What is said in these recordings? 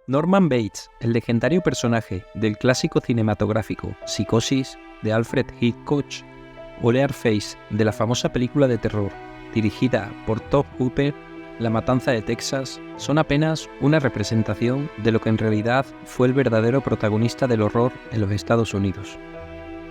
Norman Bates, el legendario personaje del clásico cinematográfico Psicosis de Alfred Hitchcock, o Leatherface de la famosa película de terror dirigida por Tobe Hooper, La Matanza de Texas, son apenas una representación de lo que en realidad fue el verdadero protagonista del horror en los Estados Unidos.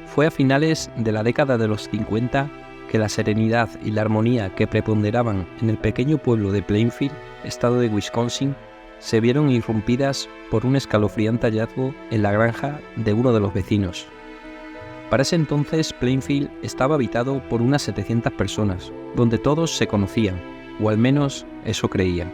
Fue a finales de la década de los 50 que la serenidad y la armonía que preponderaban en el pequeño pueblo de Plainfield, estado de Wisconsin, se vieron irrumpidas por un escalofriante hallazgo en la granja de uno de los vecinos. Para ese entonces, Plainfield estaba habitado por unas 700 personas, donde todos se conocían, o al menos eso creían.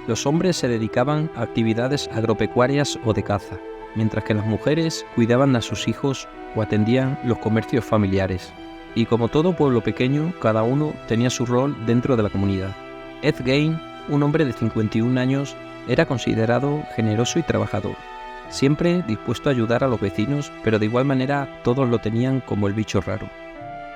Los hombres se dedicaban a actividades agropecuarias o de caza, mientras que las mujeres cuidaban a sus hijos o atendían los comercios familiares. Y como todo pueblo pequeño, cada uno tenía su rol dentro de la comunidad. Ed Gein, un hombre de 51 años, era considerado generoso y trabajador, siempre dispuesto a ayudar a los vecinos, pero de igual manera todos lo tenían como el bicho raro.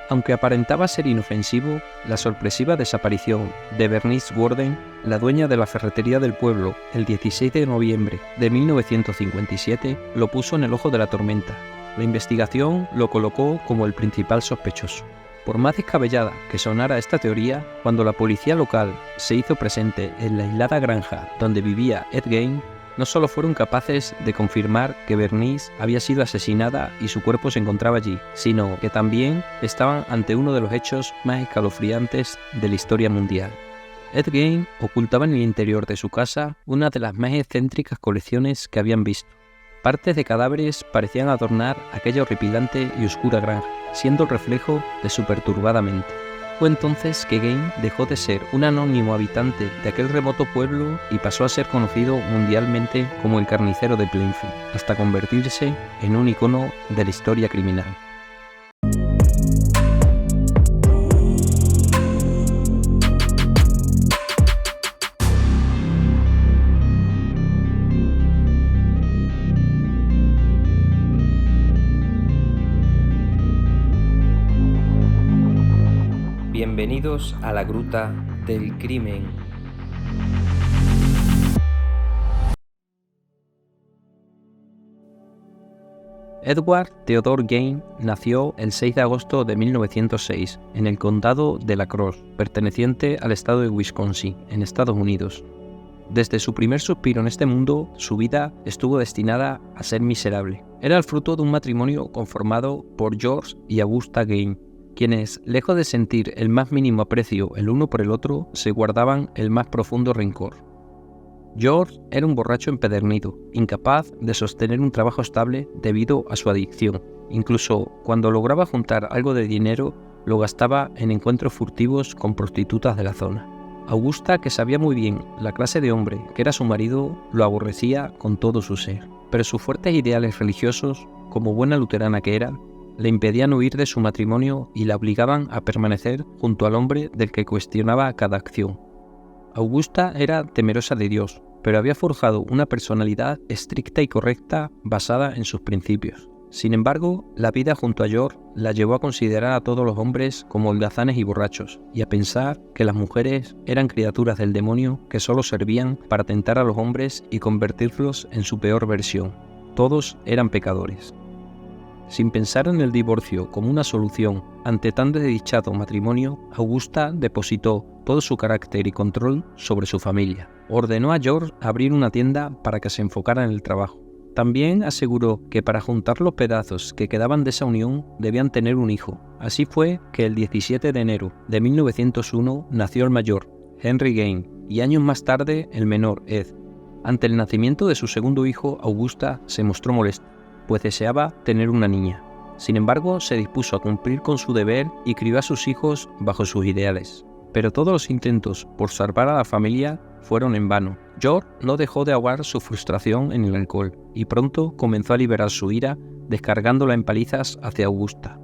Aunque aparentaba ser inofensivo, la sorpresiva desaparición de Bernice Worden, la dueña de la ferretería del pueblo, el 16 de noviembre de 1957, lo puso en el ojo de la tormenta. La investigación lo colocó como el principal sospechoso. Por más descabellada que sonara esta teoría, cuando la policía local se hizo presente en la aislada granja donde vivía Ed Gein, no solo fueron capaces de confirmar que Bernice había sido asesinada y su cuerpo se encontraba allí, sino que también estaban ante uno de los hechos más escalofriantes de la historia mundial. Ed Gein ocultaba en el interior de su casa una de las más excéntricas colecciones que habían visto. Partes de cadáveres parecían adornar aquella horripilante y oscura granja, siendo el reflejo de su perturbada mente. Fue entonces que Gein dejó de ser un anónimo habitante de aquel remoto pueblo y pasó a ser conocido mundialmente como el carnicero de Plainfield, hasta convertirse en un icono de la historia criminal. Bienvenidos a la Gruta del Crimen. Edward Theodore Gein nació el 6 de agosto de 1906 en el condado de La Crosse, perteneciente al estado de Wisconsin, en Estados Unidos. Desde su primer suspiro en este mundo, su vida estuvo destinada a ser miserable. Era el fruto de un matrimonio conformado por George y Augusta Gein, quienes, lejos de sentir el más mínimo aprecio el uno por el otro, se guardaban el más profundo rencor. George era un borracho empedernido, incapaz de sostener un trabajo estable debido a su adicción. Incluso cuando lograba juntar algo de dinero, lo gastaba en encuentros furtivos con prostitutas de la zona. Augusta, que sabía muy bien la clase de hombre que era su marido, lo aborrecía con todo su ser. Pero sus fuertes ideales religiosos, como buena luterana que era, le impedían huir de su matrimonio y la obligaban a permanecer junto al hombre del que cuestionaba cada acción. Augusta era temerosa de Dios, pero había forjado una personalidad estricta y correcta basada en sus principios. Sin embargo, la vida junto a George la llevó a considerar a todos los hombres como holgazanes y borrachos, y a pensar que las mujeres eran criaturas del demonio que solo servían para tentar a los hombres y convertirlos en su peor versión. Todos eran pecadores. Sin pensar en el divorcio como una solución ante tan desdichado matrimonio, Augusta depositó todo su carácter y control sobre su familia. Ordenó a George abrir una tienda para que se enfocara en el trabajo. También aseguró que para juntar los pedazos que quedaban de esa unión debían tener un hijo. Así fue que el 17 de enero de 1901 nació el mayor, Henry Gein, y años más tarde el menor, Ed. Ante el nacimiento de su segundo hijo, Augusta se mostró molesta, pues deseaba tener una niña. Sin embargo, se dispuso a cumplir con su deber y crió a sus hijos bajo sus ideales. Pero todos los intentos por salvar a la familia fueron en vano. George no dejó de ahogar su frustración en el alcohol y pronto comenzó a liberar su ira, descargándola en palizas hacia Augusta.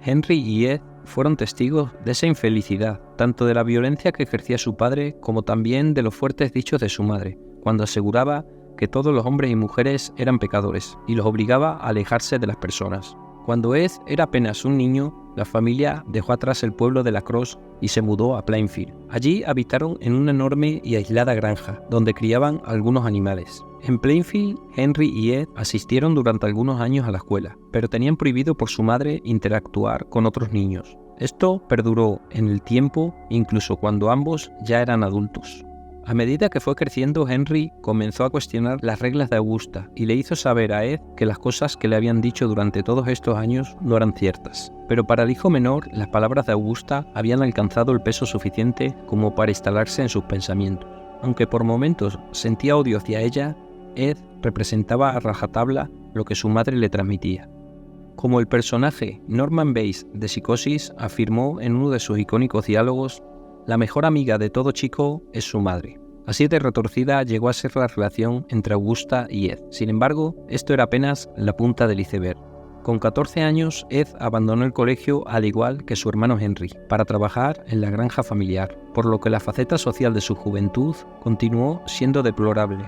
Henry y Ed fueron testigos de esa infelicidad, tanto de la violencia que ejercía su padre como también de los fuertes dichos de su madre, cuando aseguraba que todos los hombres y mujeres eran pecadores y los obligaba a alejarse de las personas. Cuando Ed era apenas un niño, la familia dejó atrás el pueblo de La Crosse y se mudó a Plainfield. Allí habitaron en una enorme y aislada granja, donde criaban algunos animales. En Plainfield, Henry y Ed asistieron durante algunos años a la escuela, pero tenían prohibido por su madre interactuar con otros niños. Esto perduró en el tiempo, incluso cuando ambos ya eran adultos. A medida que fue creciendo, Henry comenzó a cuestionar las reglas de Augusta y le hizo saber a Ed que las cosas que le habían dicho durante todos estos años no eran ciertas. Pero para el hijo menor, las palabras de Augusta habían alcanzado el peso suficiente como para instalarse en sus pensamientos. Aunque por momentos sentía odio hacia ella, Ed representaba a rajatabla lo que su madre le transmitía. Como el personaje Norman Bates de Psicosis afirmó en uno de sus icónicos diálogos, la mejor amiga de todo chico es su madre. Así de retorcida llegó a ser la relación entre Augusta y Ed. Sin embargo, esto era apenas la punta del iceberg. Con 14 años, Ed abandonó el colegio al igual que su hermano Henry, para trabajar en la granja familiar, por lo que la faceta social de su juventud continuó siendo deplorable.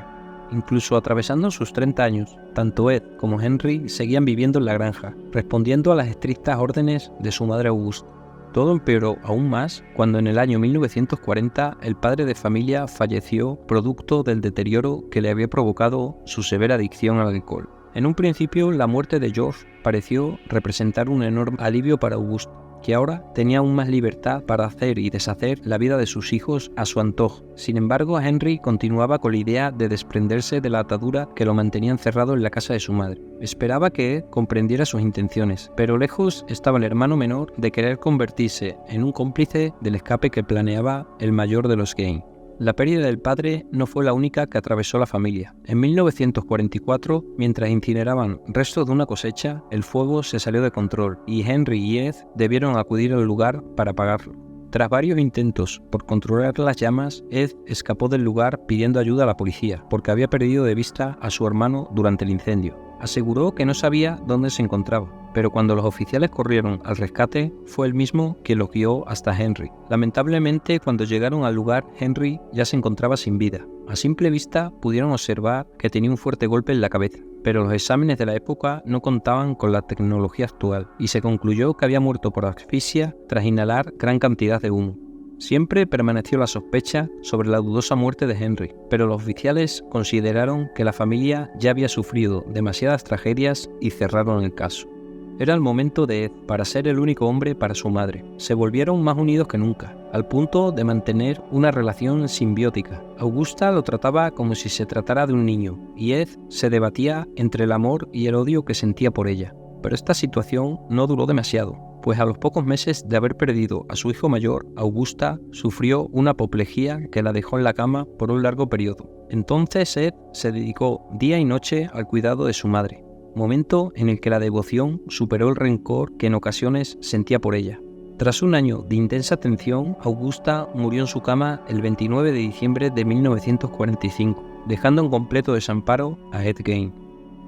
Incluso atravesando sus 30 años, tanto Ed como Henry seguían viviendo en la granja, respondiendo a las estrictas órdenes de su madre Augusta. Todo empeoró aún más cuando en el año 1940 el padre de familia falleció producto del deterioro que le había provocado su severa adicción al alcohol. En un principio, la muerte de George pareció representar un enorme alivio para Augusta, que ahora tenía aún más libertad para hacer y deshacer la vida de sus hijos a su antojo. Sin embargo, Henry continuaba con la idea de desprenderse de la atadura que lo mantenía encerrado en la casa de su madre. Esperaba que Ed comprendiera sus intenciones, pero lejos estaba el hermano menor de querer convertirse en un cómplice del escape que planeaba el mayor de los Gain. La pérdida del padre no fue la única que atravesó la familia. En 1944, mientras incineraban restos de una cosecha, el fuego se salió de control y Henry y Ed debieron acudir al lugar para apagarlo. Tras varios intentos por controlar las llamas, Ed escapó del lugar pidiendo ayuda a la policía, porque había perdido de vista a su hermano durante el incendio. Aseguró que no sabía dónde se encontraba, pero cuando los oficiales corrieron al rescate, fue él mismo quien los guió hasta Henry. Lamentablemente, cuando llegaron al lugar, Henry ya se encontraba sin vida. A simple vista pudieron observar que tenía un fuerte golpe en la cabeza, pero los exámenes de la época no contaban con la tecnología actual y se concluyó que había muerto por asfixia tras inhalar gran cantidad de humo. Siempre permaneció la sospecha sobre la dudosa muerte de Henry, pero los oficiales consideraron que la familia ya había sufrido demasiadas tragedias y cerraron el caso. Era el momento de Ed para ser el único hombre para su madre. Se volvieron más unidos que nunca, al punto de mantener una relación simbiótica. Augusta lo trataba como si se tratara de un niño, y Ed se debatía entre el amor y el odio que sentía por ella. Pero esta situación no duró demasiado, pues a los pocos meses de haber perdido a su hijo mayor, Augusta sufrió una apoplejía que la dejó en la cama por un largo periodo. Entonces Ed se dedicó día y noche al cuidado de su madre, momento en el que la devoción superó el rencor que en ocasiones sentía por ella. Tras un año de intensa atención, Augusta murió en su cama el 29 de diciembre de 1945, dejando en completo desamparo a Ed Gein.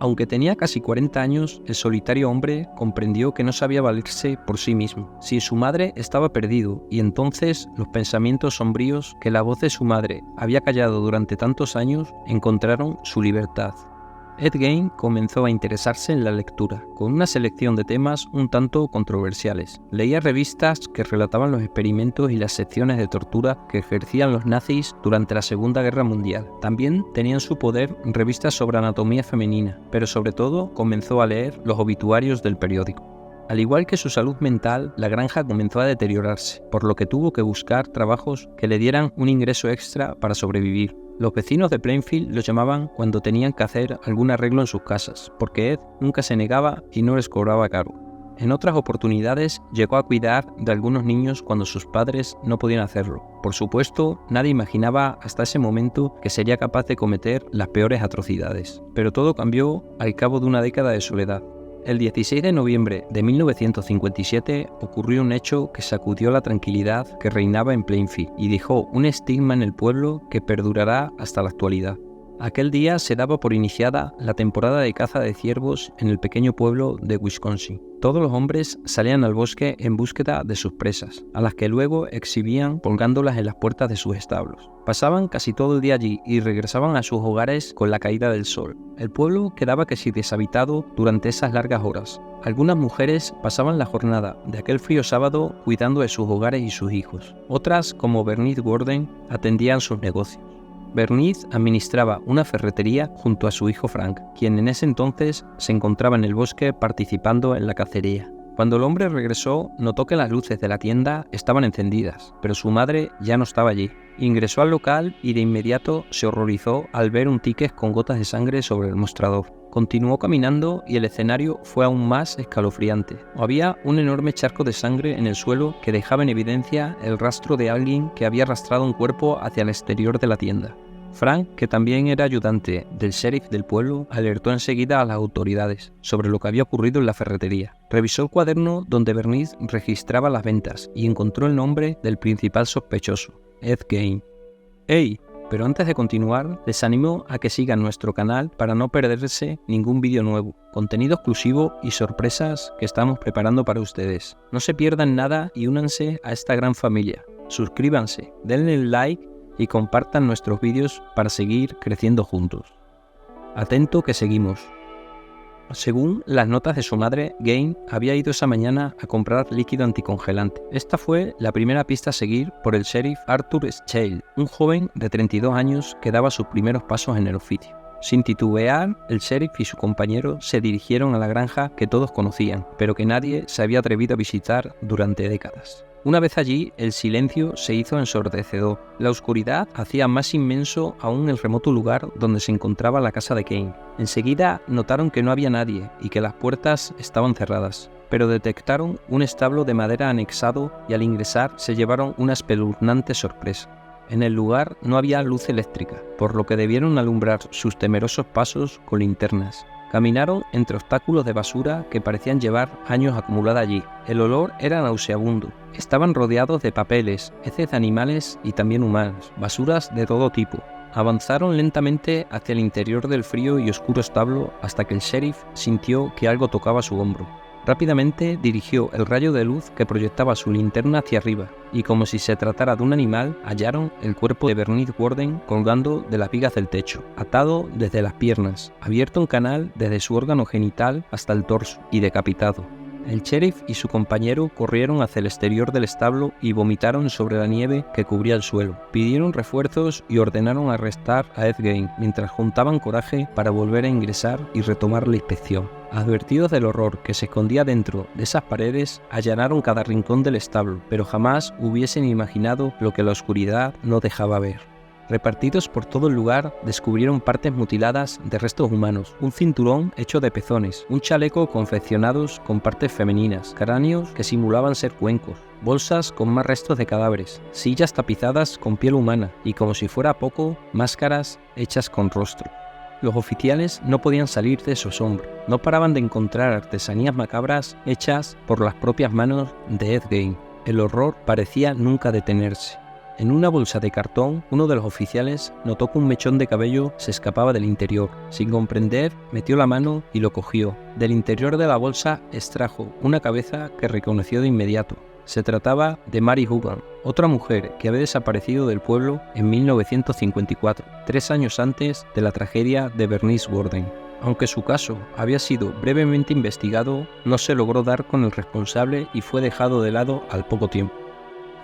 Aunque tenía casi 40 años, el solitario hombre comprendió que no sabía valerse por sí mismo. Si su madre estaba perdido, y entonces los pensamientos sombríos que la voz de su madre había callado durante tantos años encontraron su libertad. Ed Gein comenzó a interesarse en la lectura, con una selección de temas un tanto controversiales. Leía revistas que relataban los experimentos y las secciones de tortura que ejercían los nazis durante la Segunda Guerra Mundial. También tenía en su poder revistas sobre anatomía femenina, pero sobre todo comenzó a leer los obituarios del periódico. Al igual que su salud mental, la granja comenzó a deteriorarse, por lo que tuvo que buscar trabajos que le dieran un ingreso extra para sobrevivir. Los vecinos de Plainfield lo llamaban cuando tenían que hacer algún arreglo en sus casas, porque Ed nunca se negaba y no les cobraba caro. En otras oportunidades llegó a cuidar de algunos niños cuando sus padres no podían hacerlo. Por supuesto, nadie imaginaba hasta ese momento que sería capaz de cometer las peores atrocidades. Pero todo cambió al cabo de una década de soledad. El 16 de noviembre de 1957 ocurrió un hecho que sacudió la tranquilidad que reinaba en Plainfield y dejó un estigma en el pueblo que perdurará hasta la actualidad. Aquel día se daba por iniciada la temporada de caza de ciervos en el pequeño pueblo de Wisconsin. Todos los hombres salían al bosque en búsqueda de sus presas, a las que luego exhibían colgándolas en las puertas de sus establos. Pasaban casi todo el día allí y regresaban a sus hogares con la caída del sol. El pueblo quedaba casi deshabitado durante esas largas horas. Algunas mujeres pasaban la jornada de aquel frío sábado cuidando de sus hogares y sus hijos. Otras, como Bernice Worden, atendían sus negocios. Bernice administraba una ferretería junto a su hijo Frank, quien en ese entonces se encontraba en el bosque participando en la cacería. Cuando el hombre regresó, notó que las luces de la tienda estaban encendidas, pero su madre ya no estaba allí. Ingresó al local y de inmediato se horrorizó al ver un ticket con gotas de sangre sobre el mostrador. Continuó caminando y el escenario fue aún más escalofriante. Había un enorme charco de sangre en el suelo que dejaba en evidencia el rastro de alguien que había arrastrado un cuerpo hacia el exterior de la tienda. Frank, que también era ayudante del sheriff del pueblo, alertó enseguida a las autoridades sobre lo que había ocurrido en la ferretería. Revisó el cuaderno donde Bernice registraba las ventas y encontró el nombre del principal sospechoso, Ed Gein. ¡Hey! Pero antes de continuar, les animo a que sigan nuestro canal para no perderse ningún vídeo nuevo, contenido exclusivo y sorpresas que estamos preparando para ustedes. No se pierdan nada y únanse a esta gran familia. Suscríbanse, denle el like y compartan nuestros vídeos para seguir creciendo juntos. Atento que seguimos. Según las notas de su madre, Gein había ido esa mañana a comprar líquido anticongelante. Esta fue la primera pista a seguir por el sheriff Arthur Schale, un joven de 32 años que daba sus primeros pasos en el oficio. Sin titubear, el sheriff y su compañero se dirigieron a la granja que todos conocían, pero que nadie se había atrevido a visitar durante décadas. Una vez allí, el silencio se hizo ensordecedor. La oscuridad hacía más inmenso aún el remoto lugar donde se encontraba la casa de Gein. Enseguida notaron que no había nadie y que las puertas estaban cerradas, pero detectaron un establo de madera anexado y al ingresar se llevaron una espeluznante sorpresa. En el lugar no había luz eléctrica, por lo que debieron alumbrar sus temerosos pasos con linternas. Caminaron entre obstáculos de basura que parecían llevar años acumulada allí. El olor era nauseabundo. Estaban rodeados de papeles, heces de animales y también humanos, basuras de todo tipo. Avanzaron lentamente hacia el interior del frío y oscuro establo hasta que el sheriff sintió que algo tocaba su hombro. Rápidamente dirigió el rayo de luz que proyectaba su linterna hacia arriba, y como si se tratara de un animal, hallaron el cuerpo de Bernice Worden colgando de las vigas del techo, atado desde las piernas, abierto un canal desde su órgano genital hasta el torso, y decapitado. El sheriff y su compañero corrieron hacia el exterior del establo y vomitaron sobre la nieve que cubría el suelo. Pidieron refuerzos y ordenaron arrestar a Ed Gein mientras juntaban coraje para volver a ingresar y retomar la inspección. Advertidos del horror que se escondía dentro de esas paredes, allanaron cada rincón del establo, pero jamás hubiesen imaginado lo que la oscuridad no dejaba ver. Repartidos por todo el lugar, descubrieron partes mutiladas de restos humanos, un cinturón hecho de pezones, un chaleco confeccionados con partes femeninas, cráneos que simulaban ser cuencos, bolsas con más restos de cadáveres, sillas tapizadas con piel humana y, como si fuera poco, máscaras hechas con rostro. Los oficiales no podían salir de su asombro. No paraban de encontrar artesanías macabras hechas por las propias manos de Ed Gein. El horror parecía nunca detenerse. En una bolsa de cartón, uno de los oficiales notó que un mechón de cabello se escapaba del interior. Sin comprender, metió la mano y lo cogió. Del interior de la bolsa extrajo una cabeza que reconoció de inmediato. Se trataba de Mary Hogan, otra mujer que había desaparecido del pueblo en 1954, 3 años antes de la tragedia de Bernice Worden. Aunque su caso había sido brevemente investigado, no se logró dar con el responsable y fue dejado de lado al poco tiempo.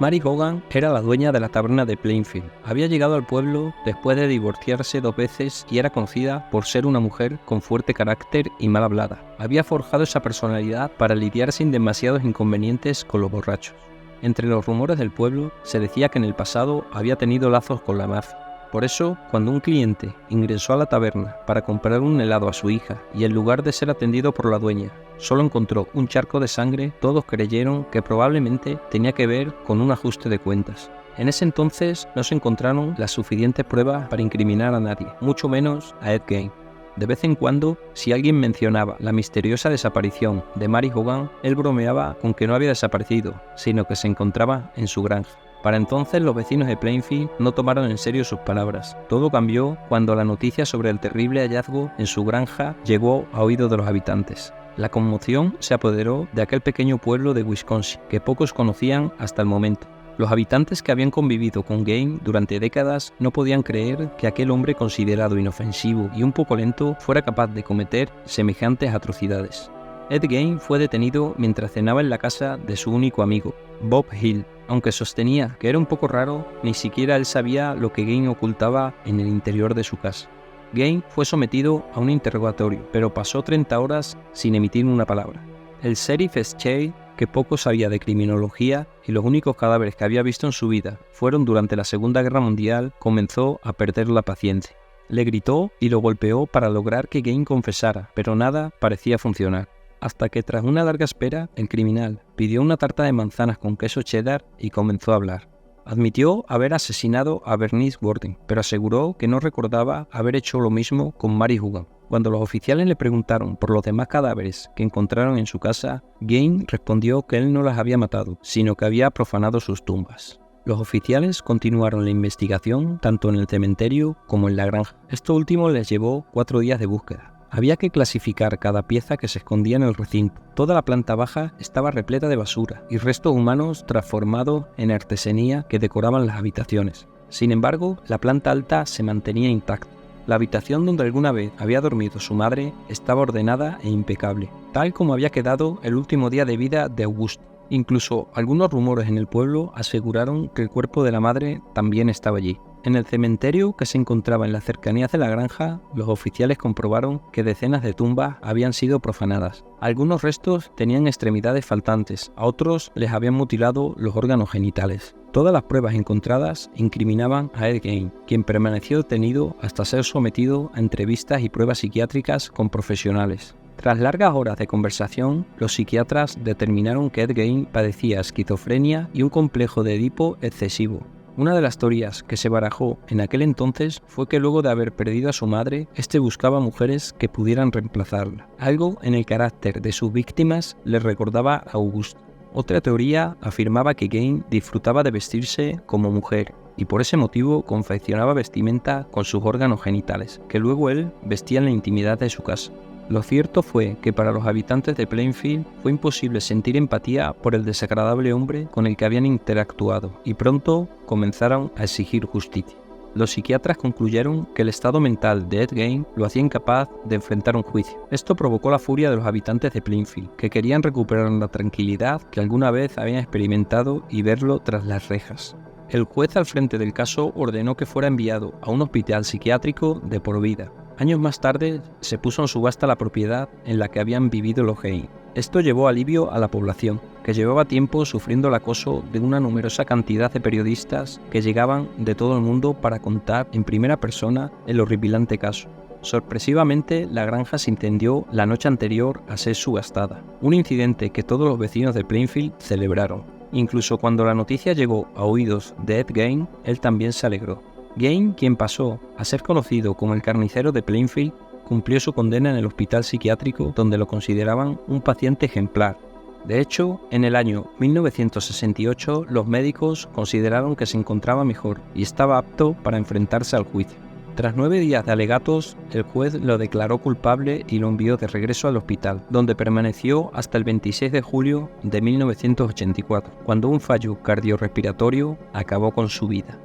Mary Hogan era la dueña de la taberna de Plainfield. Había llegado al pueblo después de divorciarse 2 veces y era conocida por ser una mujer con fuerte carácter y mal hablada. Había forjado esa personalidad para lidiar sin demasiados inconvenientes con los borrachos. Entre los rumores del pueblo se decía que en el pasado había tenido lazos con la mafia. Por eso, cuando un cliente ingresó a la taberna para comprar un helado a su hija y en lugar de ser atendido por la dueña, solo encontró un charco de sangre, todos creyeron que probablemente tenía que ver con un ajuste de cuentas. En ese entonces no se encontraron las suficientes pruebas para incriminar a nadie, mucho menos a Ed Gein. De vez en cuando, si alguien mencionaba la misteriosa desaparición de Mary Hogan, él bromeaba con que no había desaparecido, sino que se encontraba en su granja. Para entonces los vecinos de Plainfield no tomaron en serio sus palabras. Todo cambió cuando la noticia sobre el terrible hallazgo en su granja llegó a oídos de los habitantes. La conmoción se apoderó de aquel pequeño pueblo de Wisconsin, que pocos conocían hasta el momento. Los habitantes que habían convivido con Gein durante décadas no podían creer que aquel hombre considerado inofensivo y un poco lento fuera capaz de cometer semejantes atrocidades. Ed Gein fue detenido mientras cenaba en la casa de su único amigo, Bob Hill. Aunque sostenía que era un poco raro, ni siquiera él sabía lo que Gein ocultaba en el interior de su casa. Gein fue sometido a un interrogatorio, pero pasó 30 horas sin emitir una palabra. El sheriff Schey, que poco sabía de criminología y los únicos cadáveres que había visto en su vida fueron durante la Segunda Guerra Mundial, comenzó a perder la paciencia. Le gritó y lo golpeó para lograr que Gein confesara, pero nada parecía funcionar. Hasta que tras una larga espera, el criminal pidió una tarta de manzanas con queso cheddar y comenzó a hablar. Admitió haber asesinado a Bernice Worden, pero aseguró que no recordaba haber hecho lo mismo con Mary Hugan. Cuando los oficiales le preguntaron por los demás cadáveres que encontraron en su casa, Gein respondió que él no las había matado, sino que había profanado sus tumbas. Los oficiales continuaron la investigación tanto en el cementerio como en la granja. Esto último les llevó 4 días de búsqueda. Había que clasificar cada pieza que se escondía en el recinto. Toda la planta baja estaba repleta de basura y restos humanos transformados en artesanía que decoraban las habitaciones. Sin embargo, la planta alta se mantenía intacta. La habitación donde alguna vez había dormido su madre estaba ordenada e impecable, tal como había quedado el último día de vida de Auguste. Incluso algunos rumores en el pueblo aseguraron que el cuerpo de la madre también estaba allí. En el cementerio que se encontraba en las cercanías de la granja, los oficiales comprobaron que decenas de tumbas habían sido profanadas. Algunos restos tenían extremidades faltantes, a otros les habían mutilado los órganos genitales. Todas las pruebas encontradas incriminaban a Ed Gein, quien permaneció detenido hasta ser sometido a entrevistas y pruebas psiquiátricas con profesionales. Tras largas horas de conversación, los psiquiatras determinaron que Ed Gein padecía esquizofrenia y un complejo de Edipo excesivo. Una de las teorías que se barajó en aquel entonces fue que luego de haber perdido a su madre, este buscaba mujeres que pudieran reemplazarla, algo en el carácter de sus víctimas le recordaba a Auguste. Otra teoría afirmaba que Gein disfrutaba de vestirse como mujer y por ese motivo confeccionaba vestimenta con sus órganos genitales, que luego él vestía en la intimidad de su casa. Lo cierto fue que para los habitantes de Plainfield fue imposible sentir empatía por el desagradable hombre con el que habían interactuado y pronto comenzaron a exigir justicia. Los psiquiatras concluyeron que el estado mental de Ed Gein lo hacía incapaz de enfrentar un juicio. Esto provocó la furia de los habitantes de Plainfield, que querían recuperar la tranquilidad que alguna vez habían experimentado y verlo tras las rejas. El juez al frente del caso ordenó que fuera enviado a un hospital psiquiátrico de por vida. Años más tarde se puso en subasta la propiedad en la que habían vivido los Gein. Esto llevó alivio a la población, que llevaba tiempo sufriendo el acoso de una numerosa cantidad de periodistas que llegaban de todo el mundo para contar en primera persona el horripilante caso. Sorpresivamente, la granja se incendió la noche anterior a ser subastada, un incidente que todos los vecinos de Plainfield celebraron. Incluso cuando la noticia llegó a oídos de Ed Gein, él también se alegró. Gein, quien pasó a ser conocido como el carnicero de Plainfield, cumplió su condena en el hospital psiquiátrico donde lo consideraban un paciente ejemplar. De hecho, en el año 1968 los médicos consideraron que se encontraba mejor y estaba apto para enfrentarse al juicio. Tras 9 días de alegatos, el juez lo declaró culpable y lo envió de regreso al hospital, donde permaneció hasta el 26 de julio de 1984, cuando un fallo cardiorrespiratorio acabó con su vida.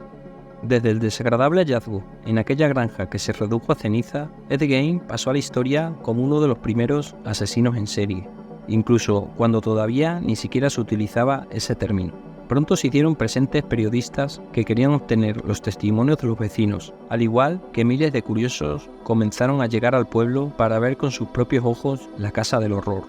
Desde el desagradable hallazgo en aquella granja que se redujo a ceniza, Ed Gein pasó a la historia como uno de los primeros asesinos en serie, incluso cuando todavía ni siquiera se utilizaba ese término. Pronto se hicieron presentes periodistas que querían obtener los testimonios de los vecinos, al igual que miles de curiosos comenzaron a llegar al pueblo para ver con sus propios ojos la casa del horror.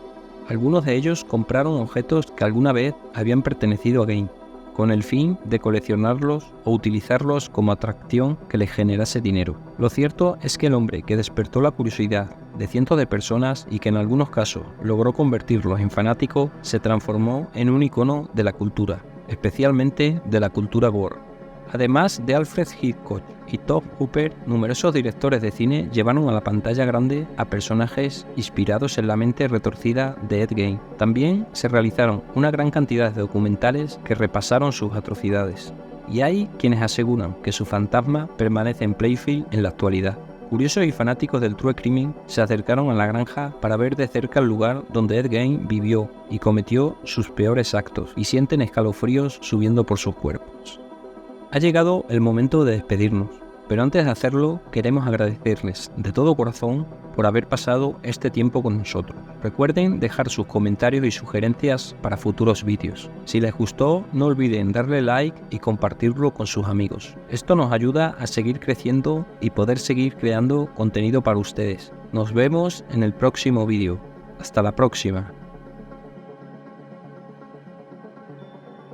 Algunos de ellos compraron objetos que alguna vez habían pertenecido a Gein, con el fin de coleccionarlos o utilizarlos como atracción que les generase dinero. Lo cierto es que el hombre que despertó la curiosidad de cientos de personas y que en algunos casos logró convertirlos en fanáticos se transformó en un icono de la cultura, especialmente de la cultura gore. Además de Alfred Hitchcock y Tobe Hooper, numerosos directores de cine llevaron a la pantalla grande a personajes inspirados en la mente retorcida de Ed Gein. También se realizaron una gran cantidad de documentales que repasaron sus atrocidades. Y hay quienes aseguran que su fantasma permanece en Plainfield en la actualidad. Curiosos y fanáticos del True Crime se acercaron a la granja para ver de cerca el lugar donde Ed Gein vivió y cometió sus peores actos, y sienten escalofríos subiendo por sus cuerpos. Ha llegado el momento de despedirnos, pero antes de hacerlo queremos agradecerles de todo corazón por haber pasado este tiempo con nosotros. Recuerden dejar sus comentarios y sugerencias para futuros vídeos. Si les gustó, no olviden darle like y compartirlo con sus amigos. Esto nos ayuda a seguir creciendo y poder seguir creando contenido para ustedes. Nos vemos en el próximo vídeo. Hasta la próxima.